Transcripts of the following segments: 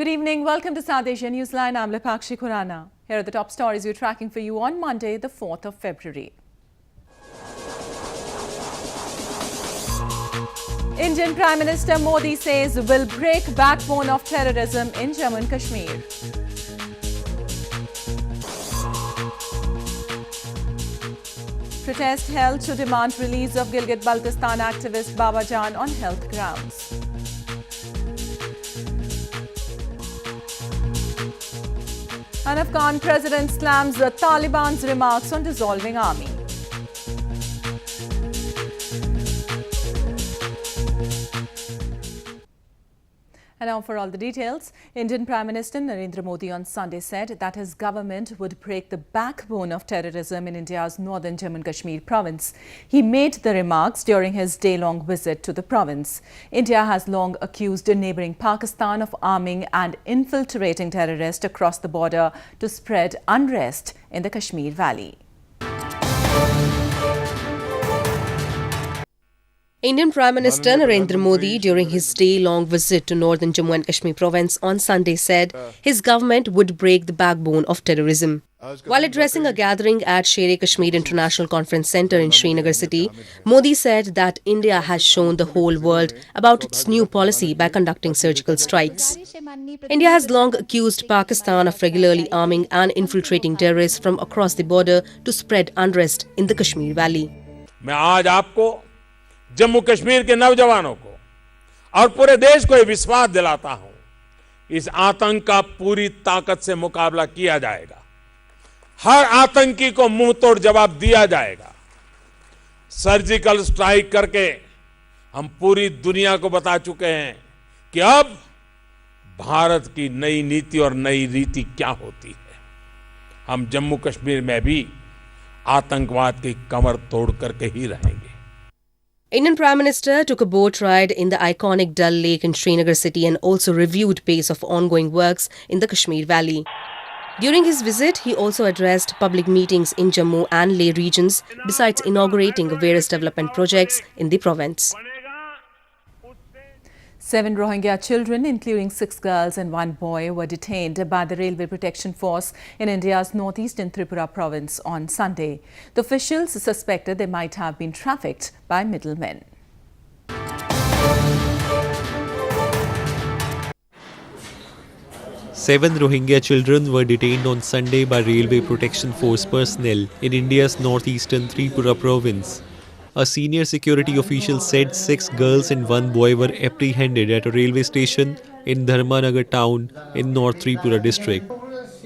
Good evening. Welcome to South Asia Newsline. I'm Lipakshi Khurana. Here are the top stories we're tracking for you on Monday, the 4th of February. Indian Prime Minister Modi says will break backbone of terrorism in Jammu and Kashmir. Protest held to demand release of Gilgit Baltistan activist Baba Jan on health grounds. An Afghan President slams the Taliban's remarks on dissolving army. And now for all the details, Indian Prime Minister Narendra Modi on Sunday said that his government would break the backbone of terrorism in India's northern Jammu and Kashmir province. He made the remarks during his day-long visit to the province. India has long accused neighbouring Pakistan of arming and infiltrating terrorists across the border to spread unrest in the Kashmir Valley. Indian Prime Minister Narendra Modi, during his day-long visit to northern Jammu and Kashmir province on Sunday, said his government would break the backbone of terrorism. While addressing a gathering at Sher-e-Kashmir International Conference Centre in Srinagar city, Modi said that India has shown the whole world about its new policy by conducting surgical strikes. India has long accused Pakistan of regularly arming and infiltrating terrorists from across the border to spread unrest in the Kashmir Valley. Jammu Kashmir के नौजवानों को और पूरे देश को ये विश्वास दिलाता हूं, इस आतंक का पूरी ताकत से मुकाबला किया जाएगा। हर आतंकी को मुंह तोड़ जवाब दिया जाएगा। सर्जिकल स्ट्राइक करके हम पूरी दुनिया को बता चुके हैं कि अब भारत की नई नीति और नई रीति क्या होती है। हम जम्मू कश्मीर में भी आतंकवाद की कमर तोड़ करके ही रहेंगे। Indian Prime Minister took a boat ride in the iconic Dal Lake in Srinagar city and also reviewed pace of ongoing works in the Kashmir Valley. During his visit, he also addressed public meetings in Jammu and Leh regions, besides inaugurating various development projects in the province. 7 Rohingya children, including 6 girls and 1 boy, were detained by the Railway Protection Force in India's northeastern Tripura province on Sunday. The officials suspected they might have been trafficked by middlemen. Seven Rohingya children were detained on Sunday by Railway Protection Force personnel in India's northeastern Tripura province. A senior security official said 6 girls and 1 boy were apprehended at a railway station in Dharmanagar town in North Tripura district.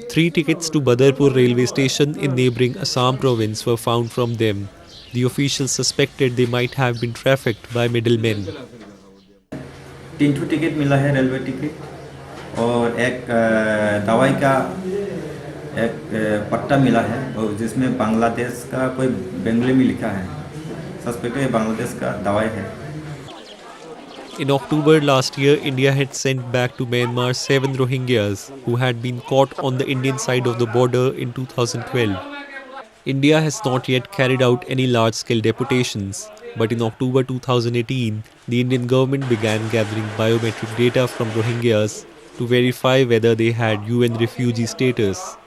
3 tickets to Badarpur railway station in neighbouring Assam province were found from them. The officials suspected they might have been trafficked by middlemen. 3 ticket मिला है railway ticket और एक दवाई का एक पट्टा मिला है और जिसमें बांग्लादेश का कोई बंगले में लिखा है। In October last year, India had sent back to Myanmar 7 Rohingyas who had been caught on the Indian side of the border in 2012. India has not yet carried out any large-scale deportations, but in October 2018, the Indian government began gathering biometric data from Rohingyas to verify whether they had UN refugee status.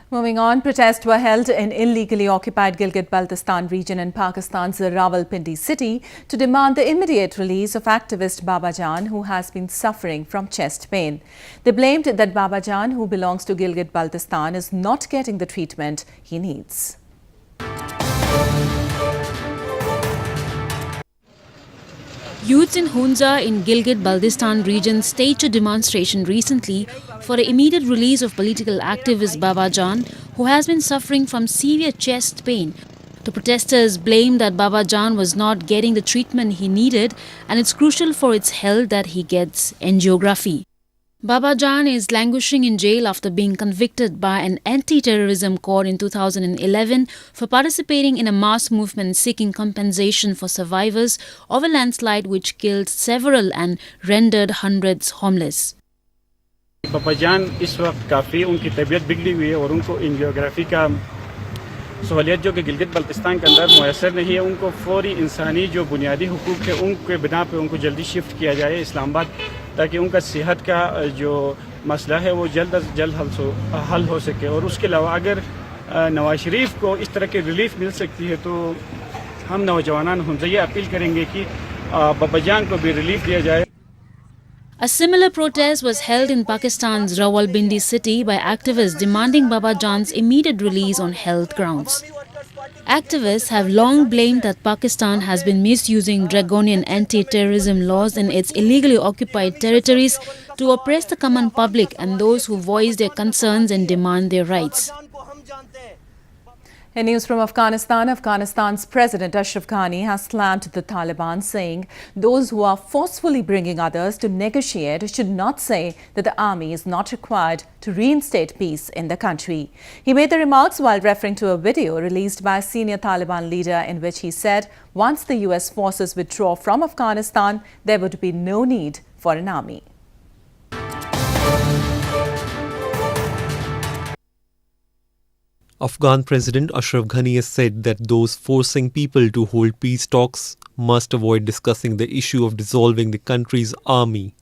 Moving on, protests were held in illegally occupied Gilgit Baltistan region in Pakistan's Rawalpindi city to demand the immediate release of activist Baba Jan, who has been suffering from chest pain. They blamed that Baba Jan, who belongs to Gilgit Baltistan, is not getting the treatment he needs. Youths in Hunza in Gilgit Baltistan region staged a demonstration recently for the immediate release of political activist Baba Jan, who has been suffering from severe chest pain. The protesters blamed that Baba Jan was not getting the treatment he needed, and it's crucial for its health that he gets angiography. Baba Jan is languishing in jail after being convicted by an anti-terrorism court in 2011 for participating in a mass movement seeking compensation for survivors of a landslide which killed several and rendered hundreds homeless. बाबा जान इस वक्त काफ़ी उनकी तबीयत बिगड़ी हुई है और उनको एंजियोग्राफी का सहूलियत जो कि गिलगित बल्तिस्तान के अंदर मुयसर नहीं है, उनको फौरी इंसानी जो बुनियादी हुकूक है उनके बिना पे उनको जल्दी शिफ्ट किया जाए इस्लामाबाद, ताकि उनका सेहत का जो मसला है वो जल्द अज जल्द हल हो सके। और उसके अलावा अगर नवाज शरीफ को इस तरह की रिलीफ मिल सकती है तो हम नौजवान हमसे ये अपील करेंगे कि बाबाजान को भी रिलीफ दिया जाए। A similar protest was held in Pakistan's Rawalpindi city by activists demanding Baba Jan's immediate release on health grounds. Activists have long blamed that Pakistan has been misusing draconian anti-terrorism laws in its illegally occupied territories to oppress the common public and those who voice their concerns and demand their rights. In news from Afghanistan, Afghanistan's President Ashraf Ghani has slammed the Taliban, saying those who are forcefully bringing others to negotiate should not say that the army is not required to reinstate peace in the country. He made the remarks while referring to a video released by a senior Taliban leader in which he said once the US forces withdraw from Afghanistan, there would be no need for an army. Afghan President Ashraf Ghani has said that those forcing people to hold peace talks must avoid discussing the issue of dissolving the country's army.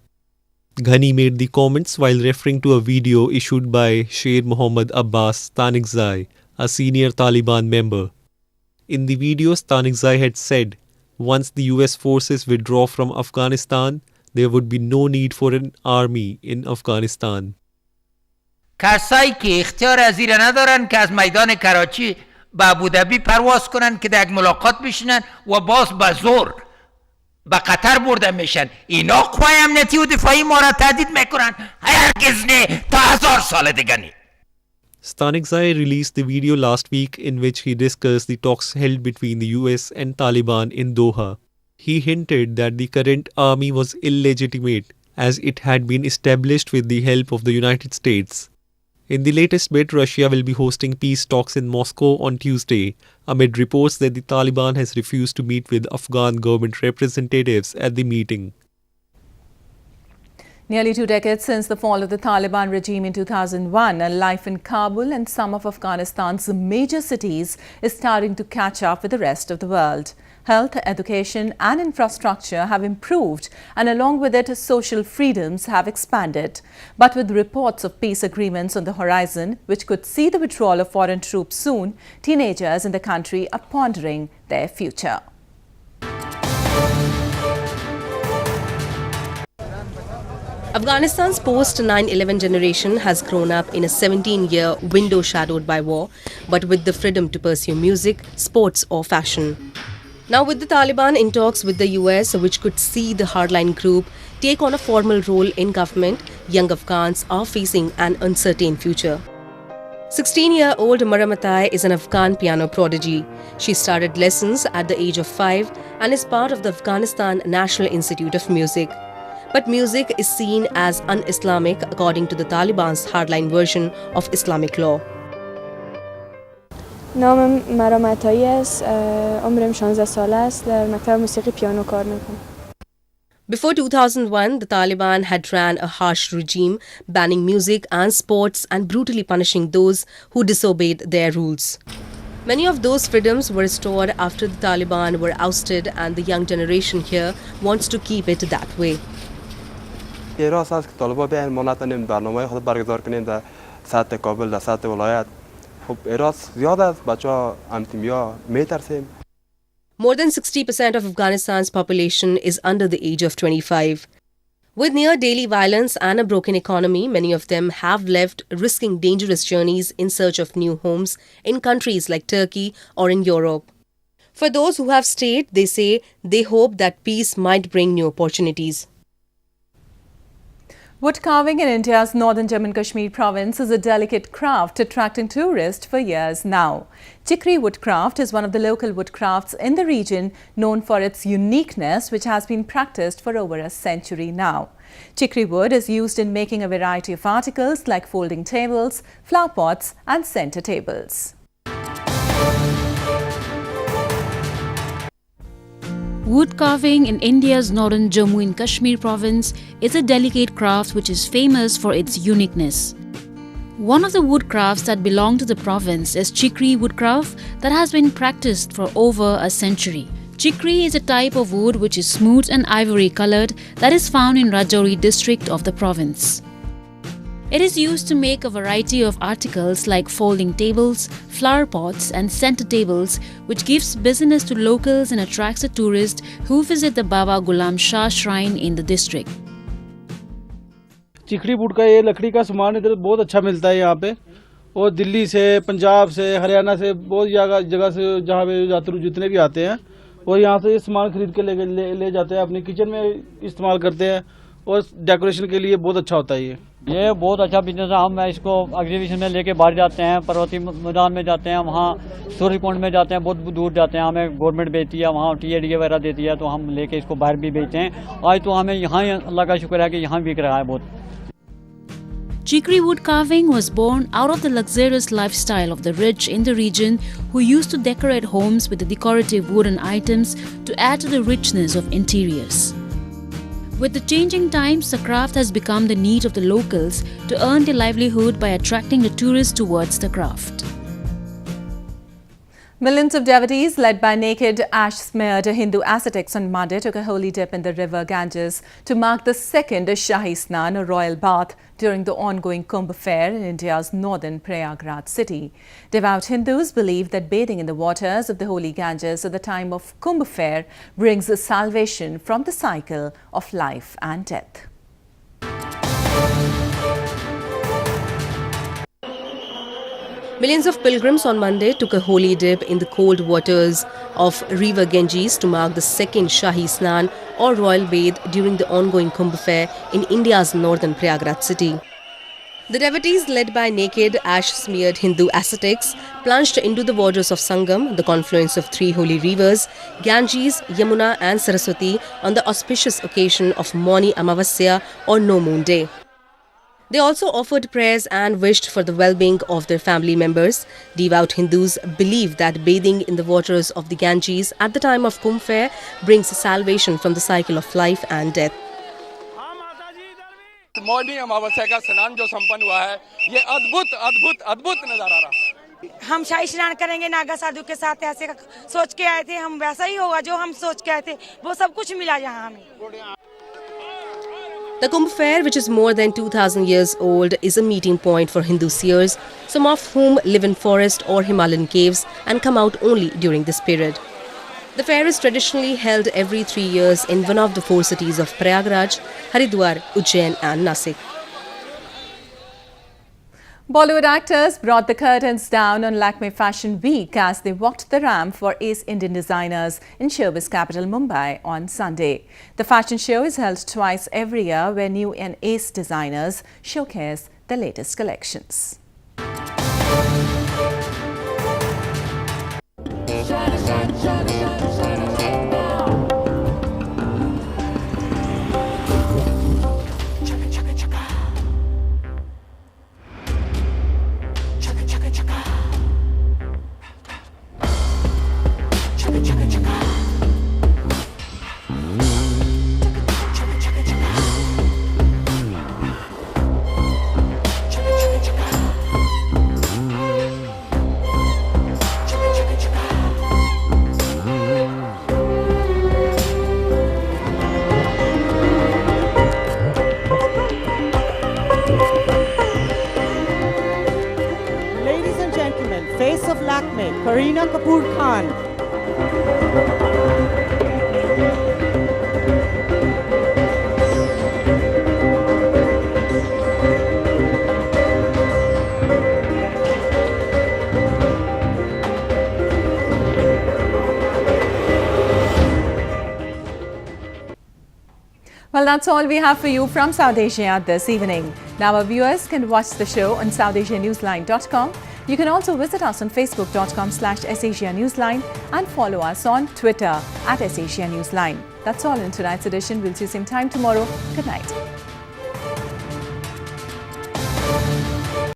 Ghani made the comments while referring to a video issued by Sher Mohammad Abbas Stanikzai, a senior Taliban member. In the video, Stanikzai had said, once the US forces withdraw from Afghanistan, there would be no need for an army in Afghanistan. کسایی که اختیار از این ندارن که از میدان کراچی به ابودبی پرواز کنن که در یک ملاقات بشینن و باز به زور به قطر برده میشن، اینا قوای امنیتی و دفاعی ما را تهدید میکنن. هرگز نه، تا 1000 سال دیگه نه. Stanikzai released the video last week in which he discussed the talks held between the US and Taliban in Doha. He hinted that the current army was illegitimate as it had been established with the help of the United States. In the latest bit, Russia will be hosting peace talks in Moscow on Tuesday, amid reports that the Taliban has refused to meet with Afghan government representatives at the meeting. Nearly 2 decades since the fall of the Taliban regime in 2001, life in Kabul and some of Afghanistan's major cities is starting to catch up with the rest of the world. Health, education and infrastructure have improved, and along with it, social freedoms have expanded. But with reports of peace agreements on the horizon, which could see the withdrawal of foreign troops soon, teenagers in the country are pondering their future. Afghanistan's post-9/11 generation has grown up in a 17-year window shadowed by war, but with the freedom to pursue music, sports or fashion. Now with the Taliban in talks with the US, which could see the hardline group take on a formal role in government, young Afghans are facing an uncertain future. 16-year-old Maramatai is an Afghan piano prodigy. She started lessons at the age of 5 and is part of the Afghanistan National Institute of Music. But music is seen as un-Islamic according to the Taliban's hardline version of Islamic law. نامم مرامتایی است. عمرم 16 ساله است. در مکتب موسیقی پیانو کار میکنم. Before 2001, the Taliban had ran a harsh regime, banning music and sports and brutally punishing those who disobeyed their rules. Many of those freedoms were restored after the Taliban were ousted, and the young generation here wants to keep it that way. راست است که طالبان بیاین ما نتونیم برنامه خود برگزار کنیم در سطح کابل در سطح ولایت. خب راست زیاد است بچه‌ها امتیمیا میترسیم. More than 60% of Afghanistan's population is under the age of 25. With near daily violence and a broken economy, many of them have left, risking dangerous journeys in search of new homes in countries like Turkey or in Europe. For those who have stayed, they say they hope that peace might bring new opportunities. Wood carving in India's northern Jammu and Kashmir province is a delicate craft attracting tourists for years now. Chikri woodcraft is one of the local woodcrafts in the region, known for its uniqueness, which has been practiced for over a century now. Chikri wood is used in making a variety of articles like folding tables, flower pots and center tables. Wood carving in India's northern Jammu and Kashmir province is a delicate craft which is famous for its uniqueness. One of the woodcrafts that belong to the province is chikri woodcraft that has been practiced for over a century. Chikri is a type of wood which is smooth and ivory colored that is found in Rajouri district of the province. It is used to make a variety of articles like folding tables, flower pots and center tables, which gives business to locals and attracts the tourists who visit the Baba Ghulam Shah shrine in the district. Chikri wood का ये लकड़ी का सामान इधर बहुत अच्छा मिलता है यहाँ पे, और दिल्ली से, पंजाब से, हरियाणा से, बहुत जगह से जहाँ पे यात्री जितने भी आते हैं और यहाँ से ये सामान खरीद के ले जाते हैं, अपने किचन में इस्तेमाल करते हैं और डेकोरेशन के लिए बहुत अच्छा होता है। ये बहुत अच्छा बिजनेस है। हम इसको एग्जीबिशन में लेके बाहर जाते हैं, पर्वतीय मैदान में जाते हैं, वहाँ सूर्यकुंड में जाते हैं, बहुत दूर जाते हैं। हमें गवर्नमेंट बेचती है, वहाँ TAD वगैरह देती है, तो हम लेके इसको बाहर भी बेचते हैं। आज तो हमें यहाँ ही अल्लाह का शुक्र है कि यहाँ बिक रहा है बहुत। Chikri wood carving was born out of the luxurious lifestyle of the rich in the region who used to decorate homes with the decorative wooden items to add to the richness of interiors. With the changing times, the craft has become the need of the locals to earn their livelihood by attracting the tourists towards the craft. Millions of devotees, led by naked, ash-smeared Hindu ascetics on Monday, took a holy dip in the river Ganges to mark the second Shahi Snan, or royal bath, during the ongoing Kumbh fair in India's northern Prayagraj city. Devout Hindus believe that bathing in the waters of the holy Ganges at the time of Kumbh fair brings salvation from the cycle of life and death. Millions of pilgrims on Monday took a holy dip in the cold waters of river Ganges to mark the second Shahi Snan or royal bathe during the ongoing Kumbh fair in India's northern Prayagraj city. The devotees, led by naked, ash-smeared Hindu ascetics, plunged into the waters of Sangam, the confluence of three holy rivers, Ganges, Yamuna and Saraswati, on the auspicious occasion of Mauni Amavasya or No Moon Day. They also offered prayers and wished for the well-being of their family members. Devout Hindus believe that bathing in the waters of the Ganges at the time of Kumbh fair brings salvation from the cycle of life and death. Mauni Amavasya का स्नान जो संपन्न हुआ है, ये अद्भुत नजारा रहा। हम शाही स्नान करेंगे नागा साधु के साथ, ऐसे सोच के आए थे, हम वैसा ही होगा जो हम सोच के आए थे, वो सब कुछ मिला यहाँ हमें। The Kumbh fair, which is more than 2,000 years old, is a meeting point for Hindu seers, some of whom live in forest or Himalayan caves and come out only during this period. The fair is traditionally held every 3 years in one of the four cities of Prayagraj, Haridwar, Ujjain and Nasik. Bollywood actors brought the curtains down on Lakme Fashion Week as they walked the ramp for Ace Indian designers in showbiz capital Mumbai on Sunday. The fashion show is held twice every year where new and Ace designers showcase the latest collections. Face of Lakme, Kareena Kapoor Khan. Well, that's all we have for you from South Asia this evening. Now our viewers can watch the show on SouthAsiaNewsline.com. You can also visit us on Facebook.com/SAsiaNewsline and follow us on Twitter @SAsiaNewsline. That's all in tonight's edition. We'll see you same time tomorrow. Good night.